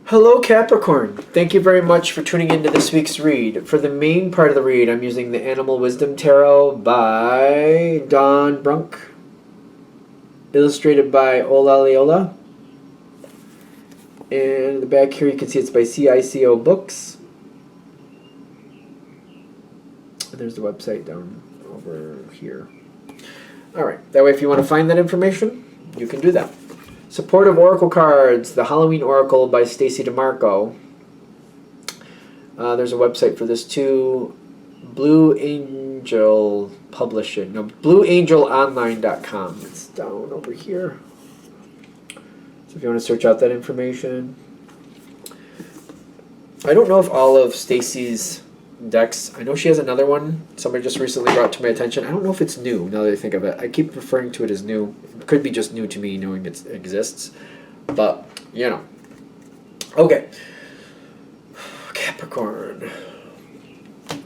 Hello Capricorn, thank you very much for tuning into this week's read. For the main part of the read, I'm using the Animal Wisdom Tarot by Don Brunk, illustrated by Ola Leola. And in the back here you can see it's by CICO Books. And there's the website down over here. Alright, that way if you want to find that information, you can do that. Supportive Oracle Cards, the Halloween Oracle by Stacy DeMarco. There's a website for this too. Blue Angel Publishing. No, BlueAngelOnline.com. It's down over here. So if you want to search out that information. I don't know if all of Stacy's decks, I know she has another one somebody just recently brought to my attention. I don't know if it's new now that I think of it. I keep referring to it as new. It could be just new to me knowing it exists, but you know. Okay, Capricorn,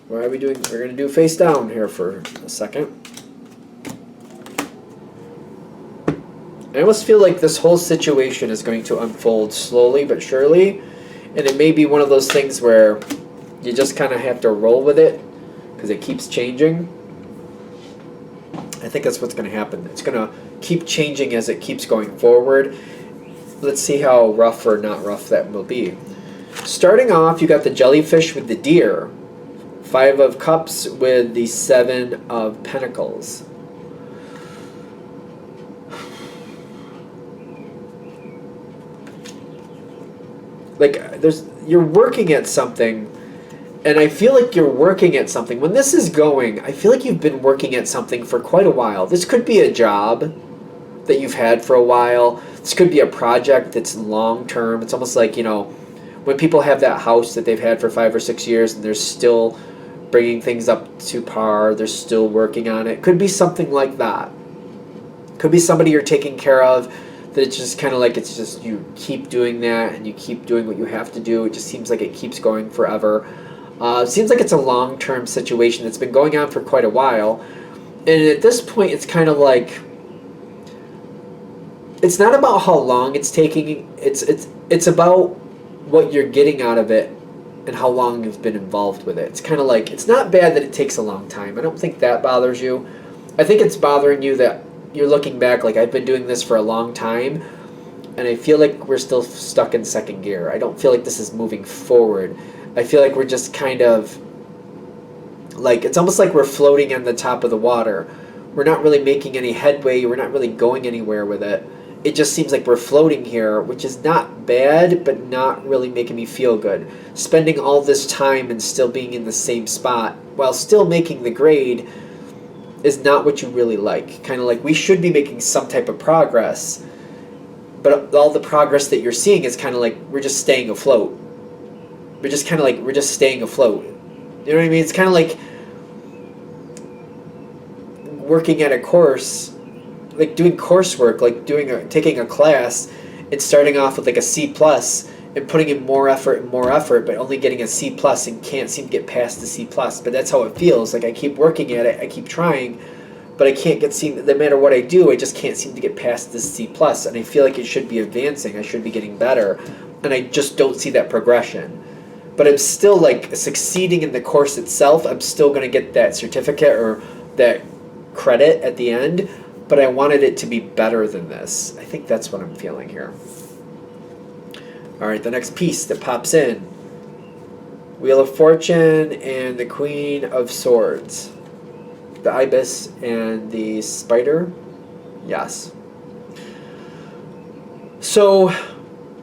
what are we doing? We're going to do face down here for a second. I almost feel like this whole situation is going to unfold slowly but surely, and it may be one of those things where you just kind of have to roll with it because it keeps changing. I think that's what's going to happen. It's going to keep changing as it keeps going forward. Let's see how rough or not rough that will be. Starting off, you got the jellyfish with the deer, 5 of cups with the 7 of pentacles. Like you're working at something. And I feel like you're working at something. When this is going, I feel like you've been working at something for quite a while. This could be a job that you've had for a while. This could be a project that's long-term. It's almost like, you know, when people have that house that they've had for 5 or 6 years and they're still bringing things up to par, they're still working on it. Could be something like that. Could be somebody you're taking care of that it's just kind of like it's just you keep doing that and you keep doing what you have to do. It just seems like it keeps going forever. It seems like it's a long-term situation that's been going on for quite a while. And at this point, it's kind of like, it's not about how long it's taking, it's about what you're getting out of it and how long you've been involved with it. It's kind of like, it's not bad that it takes a long time. I don't think that bothers you. I think it's bothering you that you're looking back like, I've been doing this for a long time, and I feel like we're still stuck in second gear. I don't feel like this is moving forward. I feel like we're just kind of, like, it's almost like we're floating on the top of the water. We're not really making any headway. We're not really going anywhere with it. It just seems like we're floating here, which is not bad, but not really making me feel good. Spending all this time and still being in the same spot while still making the grade is not what you really like. Kind of like we should be making some type of progress, but all the progress that you're seeing is kind of like we're just staying afloat. We're just kind of like, we're just staying afloat. You know what I mean? It's kind of like working at a course, like doing coursework, like taking a class and starting off with like a C plus and putting in more effort, but only getting a C plus and can't seem to get past the C plus. But that's how it feels. Like I keep working at it, I keep trying, but I can't no matter what I do, I just can't seem to get past this C plus. And I feel like it should be advancing. I should be getting better. And I just don't see that progression. But I'm still like succeeding in the course itself. I'm still going to get that certificate or that credit at the end, but I wanted it to be better than this. I think that's what I'm feeling here. All right, the next piece that pops in, Wheel of Fortune and the Queen of Swords, the ibis and the spider. Yes. So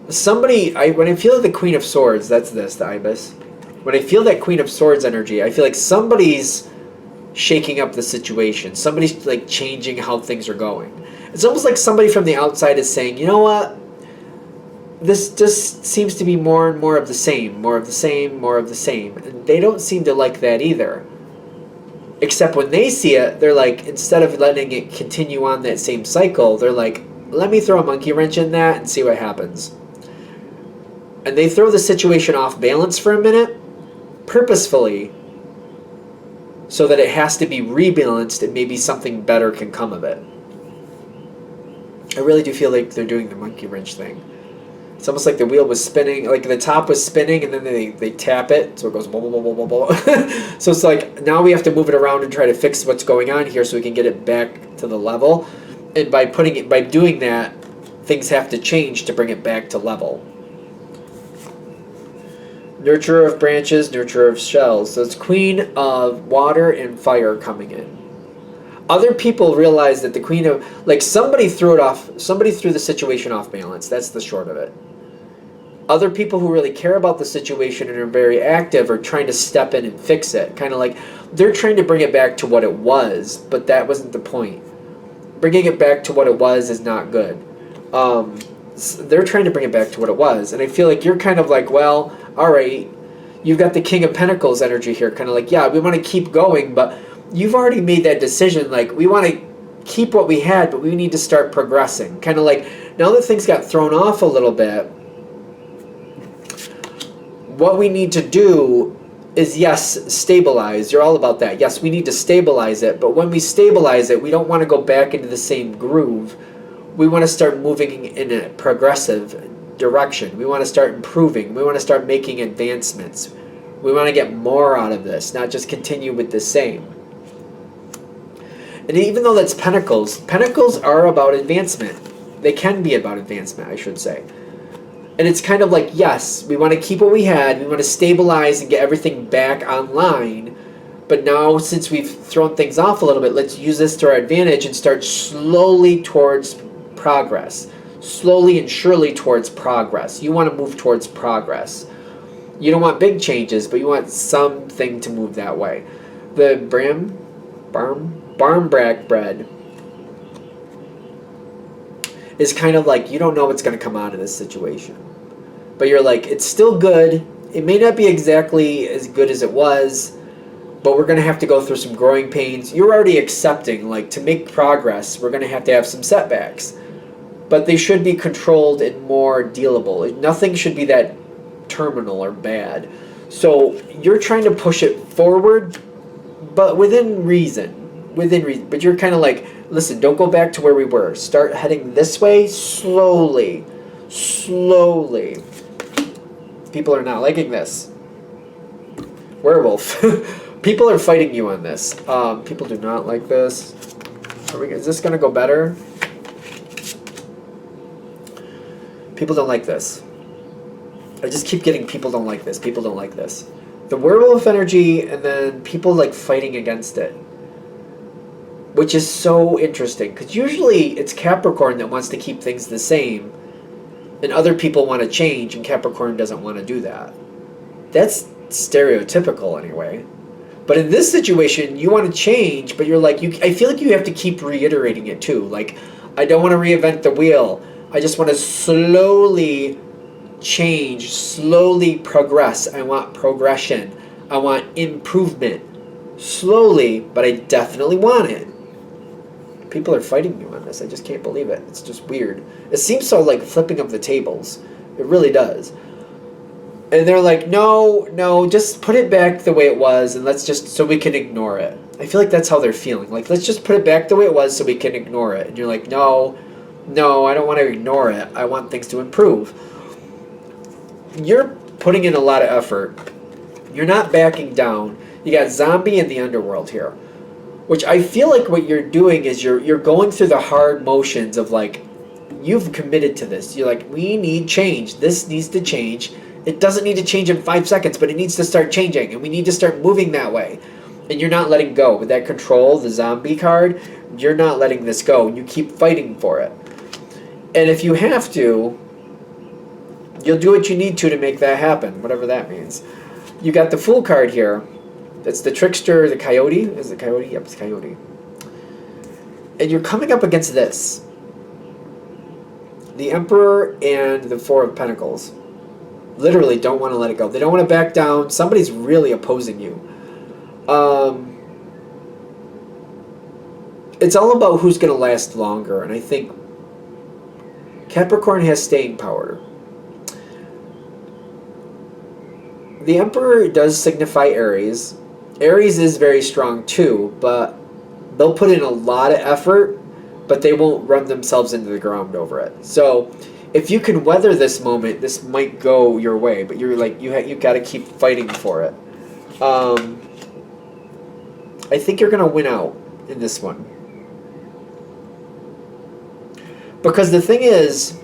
when I feel the Queen of Swords, that's this, the ibis. When I feel that Queen of Swords energy, I feel like somebody's shaking up the situation. Somebody's like changing how things are going. It's almost like somebody from the outside is saying, you know what? This just seems to be more and more of the same, more of the same, more of the same. And they don't seem to like that either. Except when they see it, they're like, instead of letting it continue on that same cycle, they're like, let me throw a monkey wrench in that and see what happens. And they throw the situation off balance for a minute, purposefully, so that it has to be rebalanced and maybe something better can come of it. I really do feel like they're doing the monkey wrench thing. It's almost like the wheel was spinning, like the top was spinning, and then they tap it, so it goes blah, blah, blah, blah, blah, blah. So it's like, now we have to move it around and try to fix what's going on here so we can get it back to the level. And by doing that, things have to change to bring it back to level. Nurturer of branches, nurturer of shells. So it's queen of water and fire coming in. Other people realize that the queen of, like, somebody threw the situation off balance. That's the short of it. Other people who really care about the situation and are very active are trying to step in and fix it. Kind of like they're trying to bring it back to what it was, but that wasn't the point. Bringing it back to what it was is not good. They're trying to bring it back to what it was. And I feel like you're kind of like, well, all right, you've got the King of Pentacles energy here. Kind of like, yeah, we want to keep going, but you've already made that decision. Like, we want to keep what we had, but we need to start progressing. Kind of like, now that things got thrown off a little bit, what we need to do is, yes, stabilize. You're all about that. Yes, we need to stabilize it, but when we stabilize it, we don't want to go back into the same groove. We want to start moving in a progressive direction. We want to start improving. We want to start making advancements. We want to get more out of this, not just continue with the same. And even though that's Pentacles, Pentacles are about advancement. They can be about advancement, I should say. And it's kind of like, yes, we want to keep what we had. We want to stabilize and get everything back online. But now, since we've thrown things off a little bit, let's use this to our advantage and start slowly towards progress. Slowly and surely towards progress. You want to move towards progress. You don't want big changes, but you want something to move that way. The Barmbrack bread is kind of like, you don't know what's going to come out of this situation. But you're like, it's still good. It may not be exactly as good as it was, but we're going to have to go through some growing pains. You're already accepting, like, to make progress, we're going to have some setbacks. But they should be controlled and more dealable. Nothing should be that terminal or bad. So you're trying to push it forward, but within reason. But you're kind of like, listen, don't go back to where we were. Start heading this way slowly. Slowly. People are not liking this. Werewolf. People are fighting you on this. People do not like this. Is this going to go better? People don't like this. I just keep getting people don't like this. People don't like this. The werewolf energy, and then people like fighting against it. Which is so interesting, because usually it's Capricorn that wants to keep things the same, and other people want to change, and Capricorn doesn't want to do that. That's stereotypical anyway. But in this situation, you want to change, but you're like, I feel like you have to keep reiterating it too. Like, I don't want to reinvent the wheel. I just want to slowly change, slowly progress. I want progression. I want improvement. Slowly, but I definitely want it. People are fighting you on this. I just can't believe it. It's just weird. It seems so like flipping of the tables. It really does. And they're like, no, just put it back the way it was, and let's just, so we can ignore it. I feel like that's how they're feeling. Like, let's just put it back the way it was so we can ignore it. And you're like, no, I don't want to ignore it. I want things to improve. You're putting in a lot of effort. You're not backing down. You got zombie in the underworld here. Which I feel like what you're doing is you're going through the hard motions of, like, you've committed to this. You're like, we need change. This needs to change. It doesn't need to change in 5 seconds, but it needs to start changing, and we need to start moving that way. And you're not letting go. With that control, the zombie card, you're not letting this go. You keep fighting for it. And if you have to, you'll do what you need to make that happen, whatever that means. You got the Fool card here. That's the trickster, the coyote. Is it coyote? Yep, it's coyote. And you're coming up against this. The Emperor and the Four of Pentacles. Literally don't want to let it go. They don't want to back down. Somebody's really opposing you. It's all about who's going to last longer. And I think Capricorn has staying power. The Emperor does signify Aries. Aries is very strong too, but they'll put in a lot of effort, but they won't run themselves into the ground over it. So if you can weather this moment, this might go your way, but you're like, you got to keep fighting for it. I think you're going to win out in this one. Because the thing is,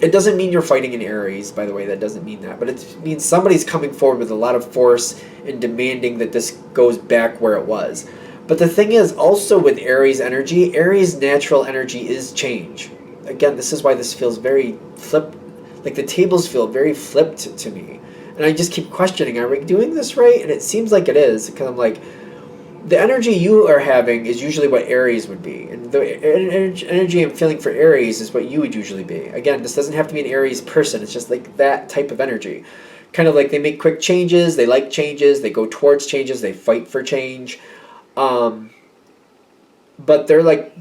it doesn't mean you're fighting in Aries, by the way, that doesn't mean that. But it means somebody's coming forward with a lot of force and demanding that this goes back where it was. But the thing is, also with Aries energy, Aries' natural energy is change. Again, this is why this feels very flipped, like the tables feel very flipped to me. And I just keep questioning, are we doing this right? And it seems like it is, because I'm like, the energy you are having is usually what Aries would be. And the energy I'm feeling for Aries is what you would usually be. Again, this doesn't have to be an Aries person. It's just like that type of energy. Kind of like they make quick changes, they like changes, they go towards changes, they fight for change. But they're like,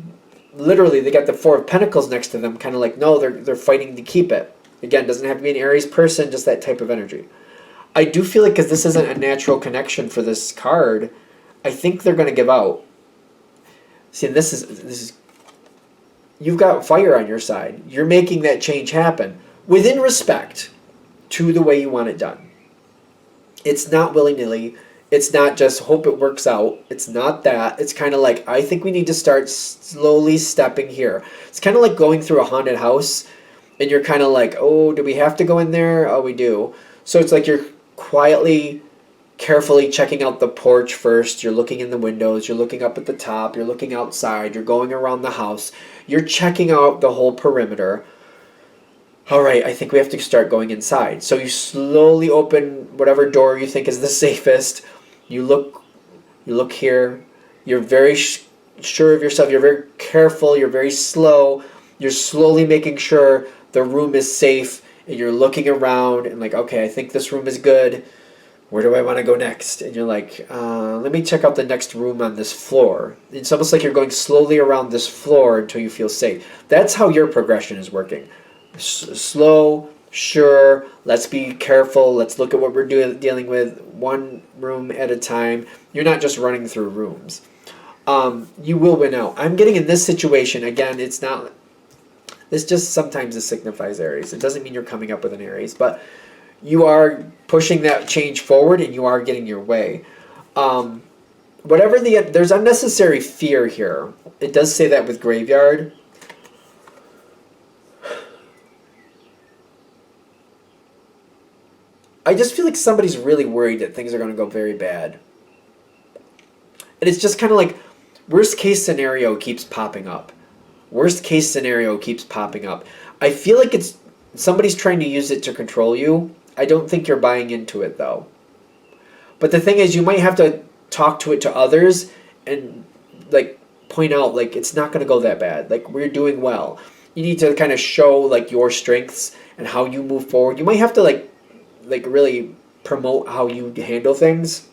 literally, they got the Four of Pentacles next to them, kind of like, no, they're fighting to keep it. Again, doesn't have to be an Aries person, just that type of energy. I do feel like, because this isn't a natural connection for this card, I think they're going to give out. See, this is you've got fire on your side. You're making that change happen within respect to the way you want it done. It's not willy-nilly. It's not just hope it works out. It's not that. It's kind of like, I think we need to start slowly stepping here. It's kind of like going through a haunted house, and you're kind of like, oh, do we have to go in there? Oh, we do. So it's like you're quietly, carefully checking out the porch first. You're looking in the windows. You're looking up at the top. You're looking outside. You're going around the house. You're checking out the whole perimeter. All right, I think we have to start going inside. So you slowly open whatever door you think is the safest. You look here. You're very sure of yourself. You're very careful. You're very slow. You're slowly making sure the room is safe. And you're looking around and like, okay, I think this room is good. Where do I want to go next? And you're like, let me check out the next room on this floor. It's almost like you're going slowly around this floor until you feel safe. That's how your progression is working. Slow, sure, let's be careful. Let's look at what we're dealing with one room at a time. You're not just running through rooms. You will win out. I'm getting in this situation, again, it's not... This just sometimes it signifies Aries. It doesn't mean you're coming up with an Aries, but you are pushing that change forward and you are getting your way. There's unnecessary fear here. It does say that with Graveyard. I just feel like somebody's really worried that things are going to go very bad. And it's just kind of like, worst case scenario keeps popping up. Worst case scenario keeps popping up. I feel like it's somebody's trying to use it to control you. I don't think you're buying into it, though. But the thing is, you might have to talk to it to others and like point out, like, it's not going to go that bad. Like, we're doing well. You need to kind of show like your strengths and how you move forward. You might have to like really promote how you handle things.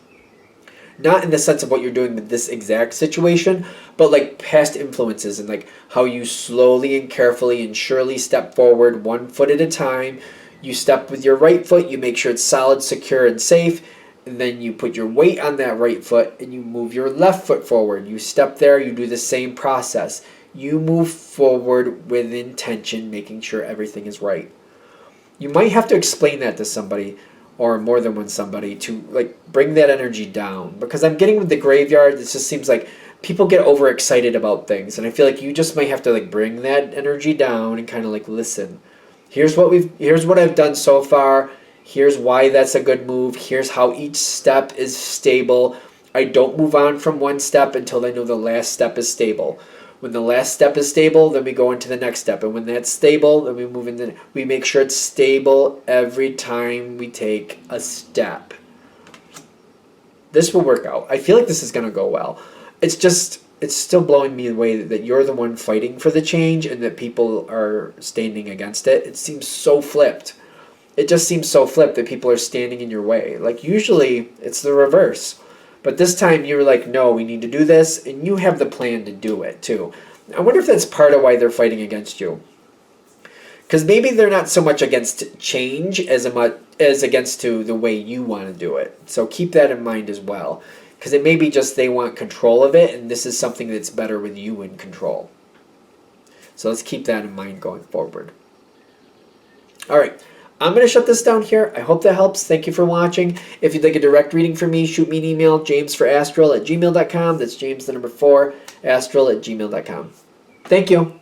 Not in the sense of what you're doing with this exact situation, but like past influences and like how you slowly and carefully and surely step forward 1 foot at a time. You step with your right foot, you make sure it's solid, secure, and safe, and then you put your weight on that right foot and you move your left foot forward. You step there, you do the same process. You move forward with intention, making sure everything is right. You might have to explain that to somebody, or more than one somebody, to like bring that energy down. Because I'm getting with the Graveyard, it just seems like people get overexcited about things, and I feel like you just might have to like bring that energy down and kind of like listen. Here's what I've done so far. Here's why that's a good move. Here's how each step is stable. I don't move on from one step until I know the last step is stable. When the last step is stable, then we go into the next step. And when that's stable, then we move into... We make sure it's stable every time we take a step. This will work out. I feel like this is going to go well. It's just... It's still blowing me away that you're the one fighting for the change and that people are standing against it. It seems so flipped. It just seems so flipped that people are standing in your way. Like, usually, it's the reverse. But this time you were like, no, we need to do this, and you have the plan to do it, too. I wonder if that's part of why they're fighting against you. Because maybe they're not so much against change as against to the way you want to do it. So keep that in mind as well. Because it may be just they want control of it, and this is something that's better with you in control. So let's keep that in mind going forward. All right. I'm going to shut this down here. I hope that helps. Thank you for watching. If you'd like a direct reading from me, shoot me an email, jamesforastral@gmail.com. That's James, the number 4, astral@gmail.com. Thank you.